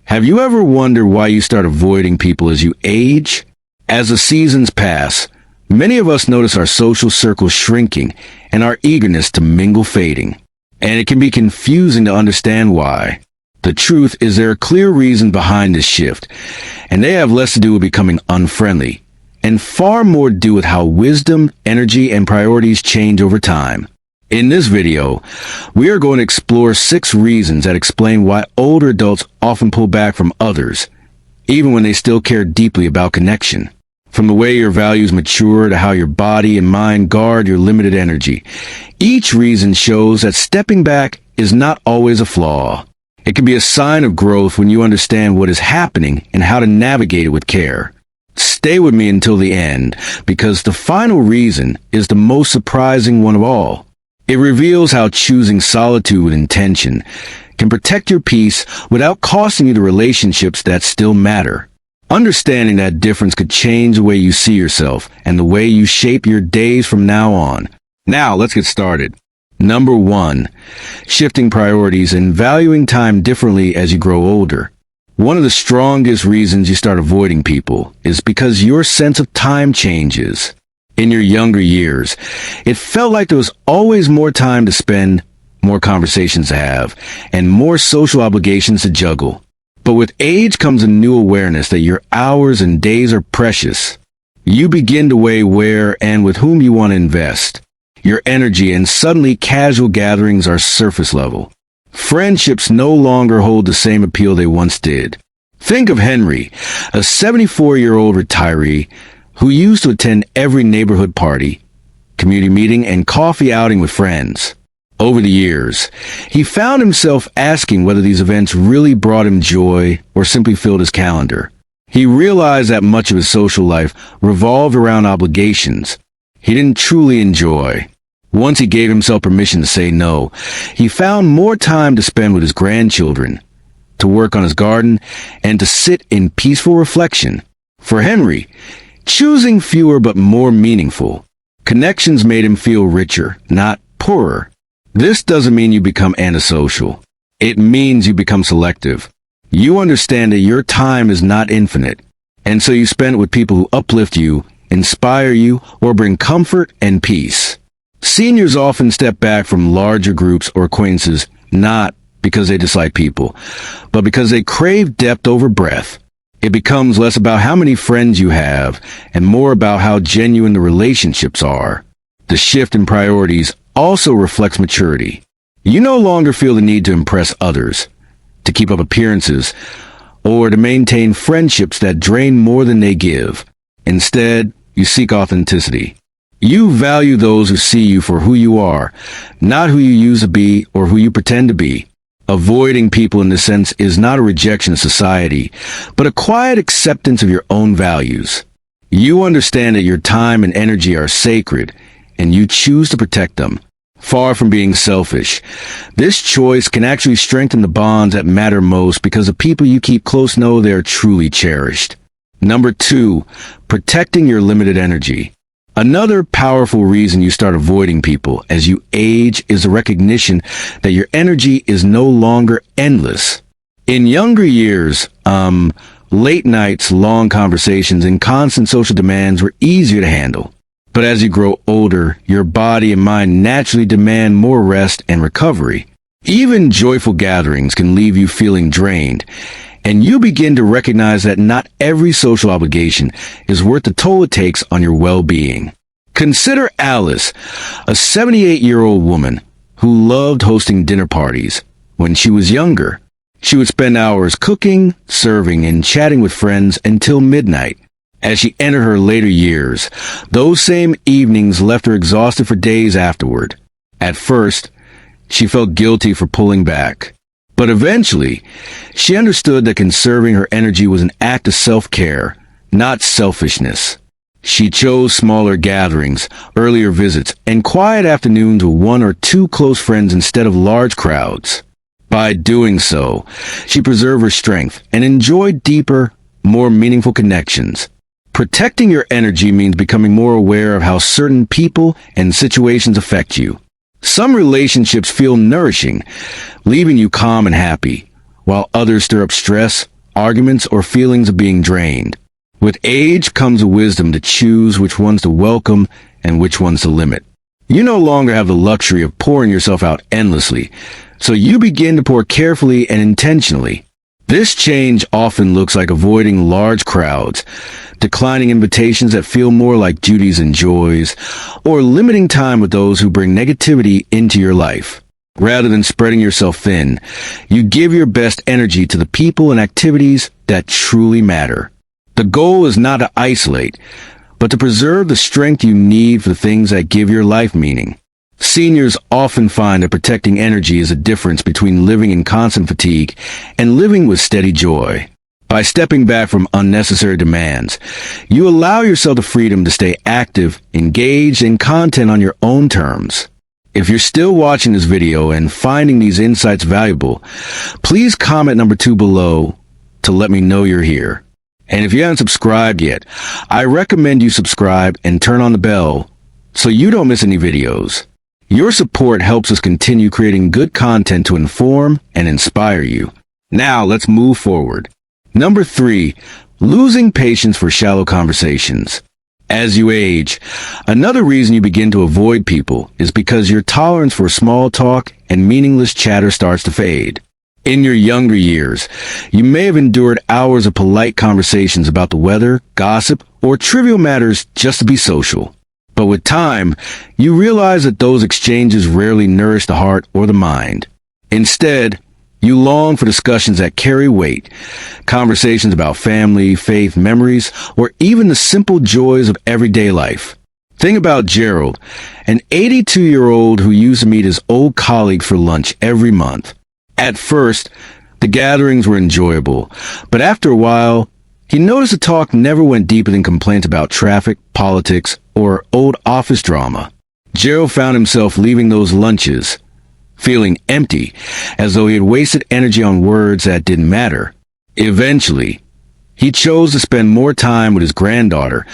Have you ever wondered why you start avoiding people as you age? As the seasons pass, many of us notice our social circles shrinking and our eagerness to mingle fading. And it can be confusing to understand why. The truth is there are clear reasons behind this shift, and they have less to do with becoming unfriendly, and far more to do with how wisdom, energy, and priorities change over time. In this video, we are going to explore 6 reasons that explain why older adults often pull back from others, even when they still care deeply about connection. From the way your values mature to how your body and mind guard your limited energy, each reason shows that stepping back is not always a flaw. It can be a sign of growth when you understand what is happening and how to navigate it with care. Stay with me until the end, because the final reason is the most surprising one of all. It reveals how choosing solitude with intention can protect your peace without costing you the relationships that still matter. Understanding that difference could change the way you see yourself and the way you shape your days from now on. Now, let's get started. Number 1, shifting priorities and valuing time differently as you grow older. One of the strongest reasons you start avoiding people is because your sense of time changes. In your younger years, it felt like there was always more time to spend, more conversations to have, and more social obligations to juggle. But with age comes a new awareness that your hours and days are precious. You begin to weigh where and with whom you want to invest your energy, and suddenly casual gatherings are surface level. Friendships no longer hold the same appeal they once did. Think of Henry, a 74-year-old retiree who used to attend every neighborhood party, community meeting, and coffee outing with friends. Over the years, he found himself asking whether these events really brought him joy or simply filled his calendar. He realized that much of his social life revolved around obligations he didn't truly enjoy. Once he gave himself permission to say no, he found more time to spend with his grandchildren, to work on his garden, and to sit in peaceful reflection. For Henry, choosing fewer but more meaningful connections made him feel richer, not poorer. This doesn't mean you become antisocial. It means you become selective. You understand that your time is not infinite, and so you spend it with people who uplift you, inspire you, or bring comfort and peace. Seniors often step back from larger groups or acquaintances not because they dislike people, but because they crave depth over breadth. It becomes less about how many friends you have and more about how genuine the relationships are. The shift in priorities also reflects maturity. You no longer feel the need to impress others, to keep up appearances, or to maintain friendships that drain more than they give. Instead, you seek authenticity. You value those who see you for who you are, not who you used to be or who you pretend to be. Avoiding people in this sense is not a rejection of society, but a quiet acceptance of your own values. You understand that your time and energy are sacred, and you choose to protect them. Far from being selfish, this choice can actually strengthen the bonds that matter most because the people you keep close know they are truly cherished. Number 2, protecting your limited energy. Another powerful reason you start avoiding people as you age is the recognition that your energy is no longer endless. In younger years, late nights, long conversations, and constant social demands were easier to handle. But as you grow older, your body and mind naturally demand more rest and recovery. Even joyful gatherings can leave you feeling drained, and you begin to recognize that not every social obligation is worth the toll it takes on your well-being. Consider Alice, a 78-year-old woman who loved hosting dinner parties. When she was younger, she would spend hours cooking, serving, and chatting with friends until midnight. As she entered her later years, those same evenings left her exhausted for days afterward. At first, she felt guilty for pulling back. But eventually, she understood that conserving her energy was an act of self-care, not selfishness. She chose smaller gatherings, earlier visits, and quiet afternoons with 1 or 2 close friends instead of large crowds. By doing so, she preserved her strength and enjoyed deeper, more meaningful connections. Protecting your energy means becoming more aware of how certain people and situations affect you. Some relationships feel nourishing, leaving you calm and happy, while others stir up stress arguments, or feelings of being drained. With age comes a wisdom to choose which ones to welcome and which ones to limit. You no longer have the luxury of pouring yourself out endlessly, so you begin to pour carefully and intentionally. This change often looks like avoiding large crowds, declining invitations that feel more like duties and joys, or limiting time with those who bring negativity into your life. Rather than spreading yourself thin, you give your best energy to the people and activities that truly matter. The goal is not to isolate, but to preserve the strength you need for the things that give your life meaning. Seniors often find that protecting energy is a difference between living in constant fatigue and living with steady joy. By stepping back from unnecessary demands, you allow yourself the freedom to stay active, engaged in content on your own terms. If you're still watching this video and finding these insights valuable, please comment number 2 below to let me know you're here. And if you haven't subscribed yet, I recommend you subscribe and turn on the bell so you don't miss any videos. Your support helps us continue creating good content to inform and inspire you. Now let's move forward. Number 3, losing patience for shallow conversations. As you age, another reason you begin to avoid people is because your tolerance for small talk and meaningless chatter starts to fade. In your younger years, you may have endured hours of polite conversations about the weather, gossip, or trivial matters just to be social. But with time, you realize that those exchanges rarely nourish the heart or the mind. Instead, you long for discussions that carry weight, conversations about family, faith, memories, or even the simple joys of everyday life. Think about Gerald, an 82-year-old who used to meet his old colleagues for lunch every month. At first, the gatherings were enjoyable, but after a while, he noticed the talk never went deeper than complaints about traffic, politics, or old office drama. Gerald found himself leaving those lunches feeling empty, as though he had wasted energy on words that didn't matter. Eventually, he chose to spend more time with his granddaughter,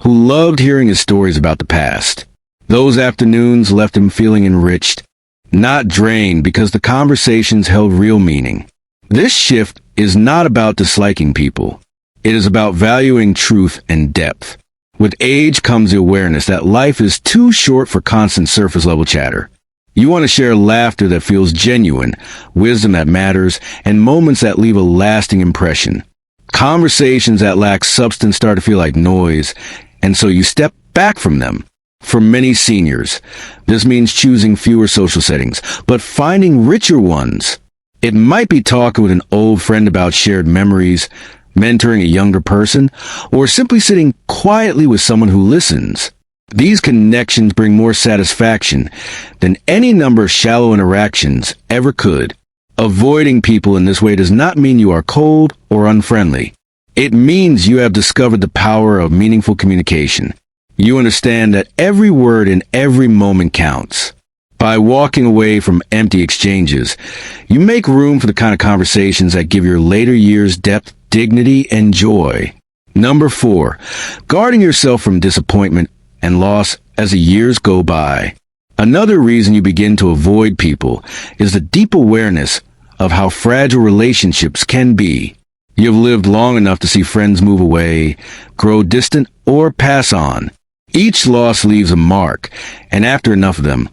who loved hearing his stories about the past. Those afternoons left him feeling enriched, not drained, because the conversations held real meaning. This shift is not about disliking people. It is about valuing truth and depth. With age comes the awareness that life is too short for constant surface-level chatter. You want to share laughter that feels genuine, wisdom that matters, and moments that leave a lasting impression. Conversations that lack substance start to feel like noise, and so you step back from them. For many seniors, this means choosing fewer social settings, but finding richer ones. It might be talking with an old friend about shared memories, mentoring a younger person, or simply sitting quietly with someone who listens. These connections bring more satisfaction than any number of shallow interactions ever could. Avoiding people in this way does not mean you are cold or unfriendly. It means you have discovered the power of meaningful communication. You understand that every word in every moment counts. By walking away from empty exchanges, you make room for the kind of conversations that give your later years depth, dignity, and joy. Number 4, guarding yourself from disappointment and loss as the years go by. Another reason you begin to avoid people is the deep awareness of how fragile relationships can be. You've lived long enough to see friends move away, grow distant, or pass on. Each loss leaves a mark, and after enough of them,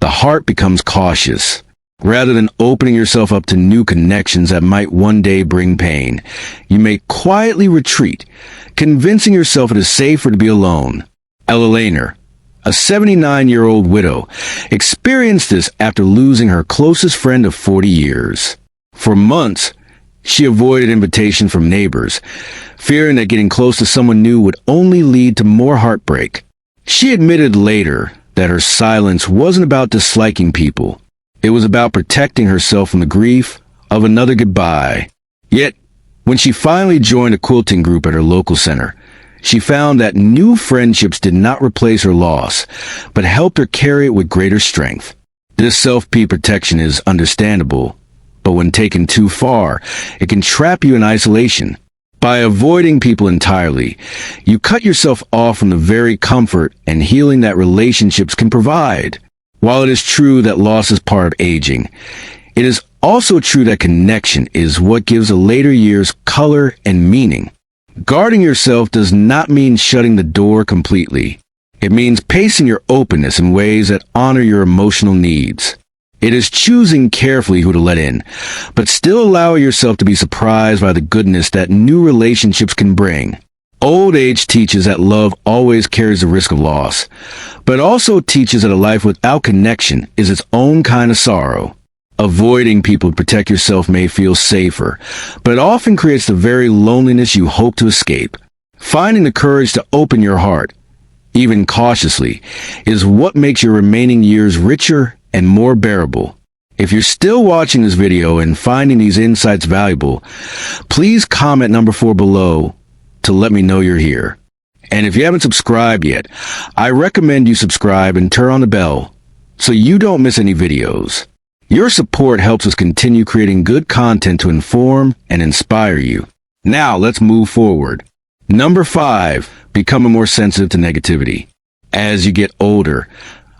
the heart becomes cautious. Rather than opening yourself up to new connections that might one day bring pain, you may quietly retreat, convincing yourself it is safer to be alone. Ella Lehner, a 79-year-old widow, experienced this after losing her closest friend of 40 years. For months, she avoided invitation from neighbors, fearing that getting close to someone new would only lead to more heartbreak. She admitted later that her silence wasn't about disliking people. It was about protecting herself from the grief of another goodbye. Yet, when she finally joined a quilting group at her local center, she found that new friendships did not replace her loss, but helped her carry it with greater strength. This self-pity protection is understandable, but when taken too far, it can trap you in isolation. By avoiding people entirely, you cut yourself off from the very comfort and healing that relationships can provide. While it is true that loss is part of aging, it is also true that connection is what gives the later years color and meaning. Guarding yourself does not mean shutting the door completely. It means pacing your openness in ways that honor your emotional needs. It is choosing carefully who to let in, but still allow yourself to be surprised by the goodness that new relationships can bring. Old age teaches that love always carries the risk of loss, but also teaches that a life without connection is its own kind of sorrow. Avoiding people to protect yourself may feel safer, but it often creates the very loneliness you hope to escape. Finding the courage to open your heart, even cautiously, is what makes your remaining years richer and more bearable. If you're still watching this video and finding these insights valuable, please comment number 4 below to let me know you're here. And if you haven't subscribed yet, I recommend you subscribe and turn on the bell so you don't miss any videos. Your support helps us continue creating good content to inform and inspire you. Now let's move forward. Number 5, becoming more sensitive to negativity. As you get older,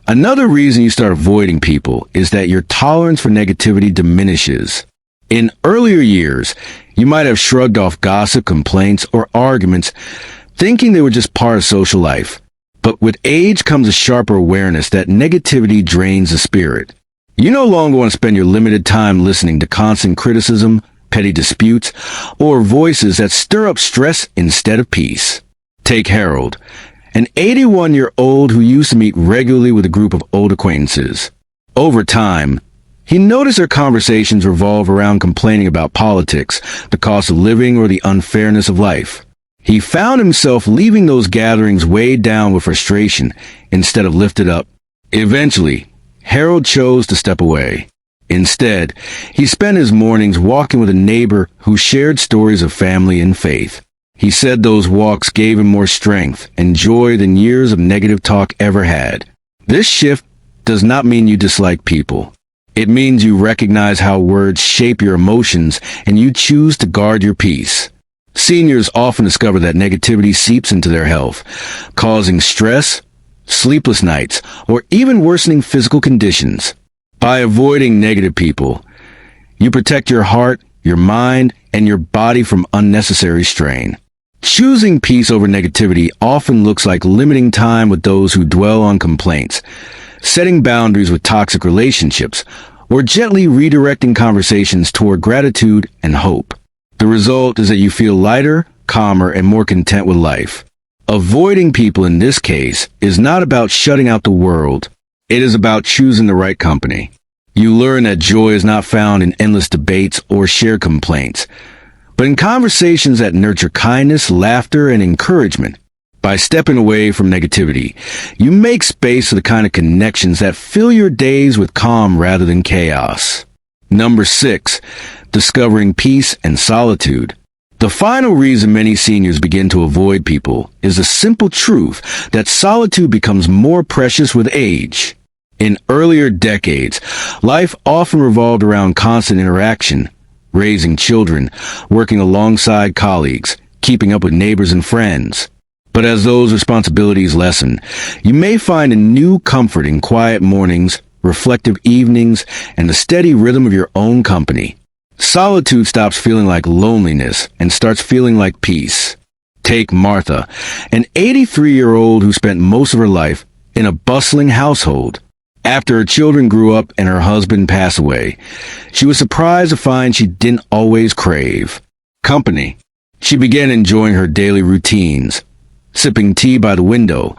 another reason you start avoiding people is that your tolerance for negativity diminishes. In earlier years, you might have shrugged off gossip, complaints, or arguments, thinking they were just part of social life. But with age comes a sharper awareness that negativity drains the spirit. You no longer want to spend your limited time listening to constant criticism, petty disputes, or voices that stir up stress instead of peace. Take Harold, an 81-year-old who used to meet regularly with a group of old acquaintances. Over time, he noticed their conversations revolve around complaining about politics, the cost of living, or the unfairness of life. He found himself leaving those gatherings weighed down with frustration instead of lifted up. Eventually, Harold chose to step away. Instead, he spent his mornings walking with a neighbor who shared stories of family and faith. He said those walks gave him more strength and joy than years of negative talk ever had. This shift does not mean you dislike people. It means you recognize how words shape your emotions and you choose to guard your peace. Seniors often discover that negativity seeps into their health, causing stress, sleepless nights, or even worsening physical conditions. By avoiding negative people, you protect your heart, your mind, and your body from unnecessary strain. Choosing peace over negativity often looks like limiting time with those who dwell on complaints, setting boundaries with toxic relationships, or gently redirecting conversations toward gratitude and hope. The result is that you feel lighter, calmer, and more content with life. Avoiding people in this case is not about shutting out the world. It is about choosing the right company. You learn that joy is not found in endless debates or shared complaints, but in conversations that nurture kindness, laughter, and encouragement. By stepping away from negativity, you make space for the kind of connections that fill your days with calm rather than chaos. Number 6, discovering peace and solitude. The final reason many seniors begin to avoid people is the simple truth that solitude becomes more precious with age. In earlier decades, life often revolved around constant interaction, raising children, working alongside colleagues, keeping up with neighbors and friends. But as those responsibilities lessen, you may find a new comfort in quiet mornings, reflective evenings, and the steady rhythm of your own company. Solitude stops feeling like loneliness and starts feeling like peace. Take Martha, an 83-year-old who spent most of her life in a bustling household. After her children grew up and her husband passed away, she was surprised to find she didn't always crave company. She began enjoying her daily routines, sipping tea by the window,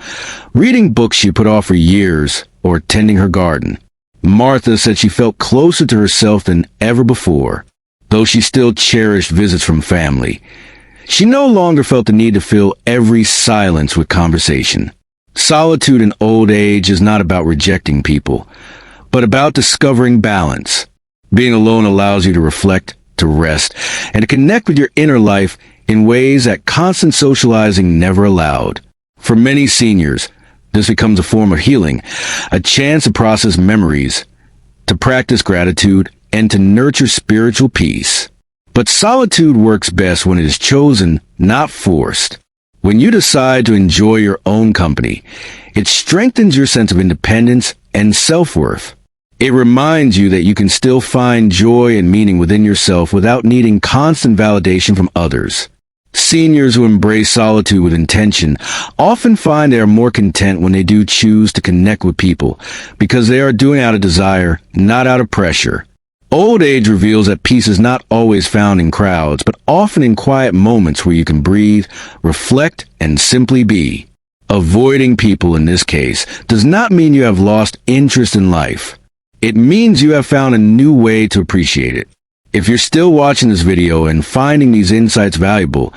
reading books she put off for years, or tending her garden. Martha said she felt closer to herself than ever before. Though she still cherished visits from family, she no longer felt the need to fill every silence with conversation. Solitude in old age is not about rejecting people, but about discovering balance. Being alone allows you to reflect, to rest, and to connect with your inner life in ways that constant socializing never allowed. For many seniors, this becomes a form of healing, a chance to process memories, to practice gratitude, and to nurture spiritual peace. But solitude works best when it is chosen, not forced. When you decide to enjoy your own company, it strengthens your sense of independence and self-worth. It reminds you that you can still find joy and meaning within yourself without needing constant validation from others. Seniors who embrace solitude with intention often find they are more content when they do choose to connect with people because they are doing it out of desire, not out of pressure. Old age reveals that peace is not always found in crowds, but often in quiet moments where you can breathe, reflect, and simply be. Avoiding people in this case does not mean you have lost interest in life. It means you have found a new way to appreciate it. If you're still watching this video and finding these insights valuable,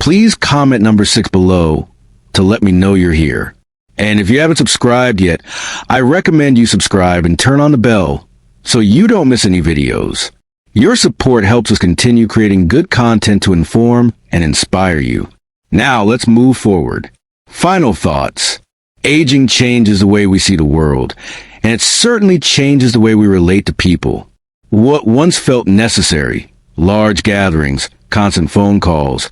please comment number 6 below to let me know you're here. And if you haven't subscribed yet, I recommend you subscribe and turn on the bell so you don't miss any videos. Your support helps us continue creating good content to inform and inspire you. Now let's move forward. Final thoughts. Aging changes the way we see the world, and it certainly changes the way we relate to people. What once felt necessary, large gatherings, constant phone calls,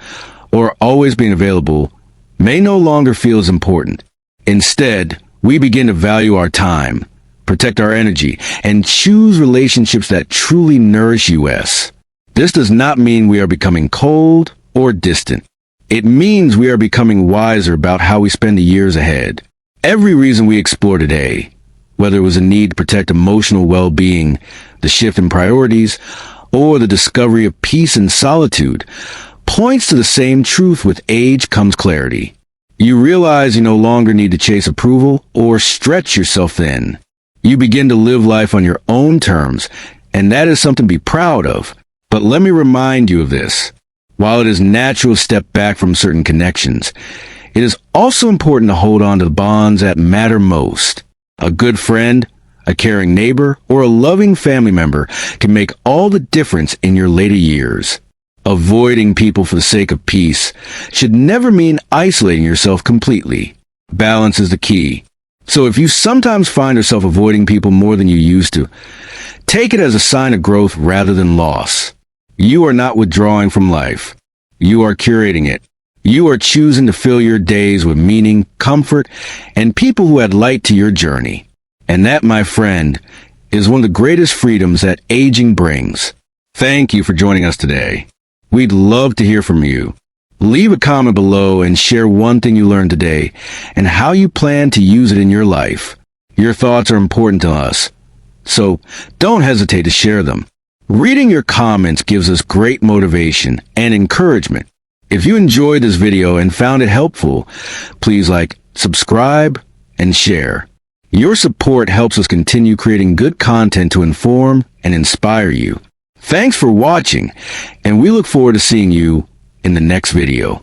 or always being available, may no longer feel as important. Instead, we begin to value our time, protect our energy, and choose relationships that truly nourish us. This does not mean we are becoming cold or distant. It means we are becoming wiser about how we spend the years ahead. Every reason we explore today, whether it was a need to protect emotional well-being, the shift in priorities, or the discovery of peace and solitude, points to the same truth: with age comes clarity. You realize you no longer need to chase approval or stretch yourself thin. You begin to live life on your own terms, and that is something to be proud of. But let me remind you of this. While it is natural to step back from certain connections, it is also important to hold on to the bonds that matter most. A good friend, a caring neighbor, or a loving family member can make all the difference in your later years. Avoiding people for the sake of peace should never mean isolating yourself completely. Balance is the key. So if you sometimes find yourself avoiding people more than you used to, take it as a sign of growth rather than loss. You are not withdrawing from life. You are curating it. You are choosing to fill your days with meaning, comfort, and people who add light to your journey. And that, my friend, is one of the greatest freedoms that aging brings. Thank you for joining us today. We'd love to hear from you. Leave a comment below and share one thing you learned today and how you plan to use it in your life. Your thoughts are important to us, so don't hesitate to share them. Reading your comments gives us great motivation and encouragement. If you enjoyed this video and found it helpful, please like, subscribe, and share. Your support helps us continue creating good content to inform and inspire you. Thanks for watching, and we look forward to seeing you in the next video.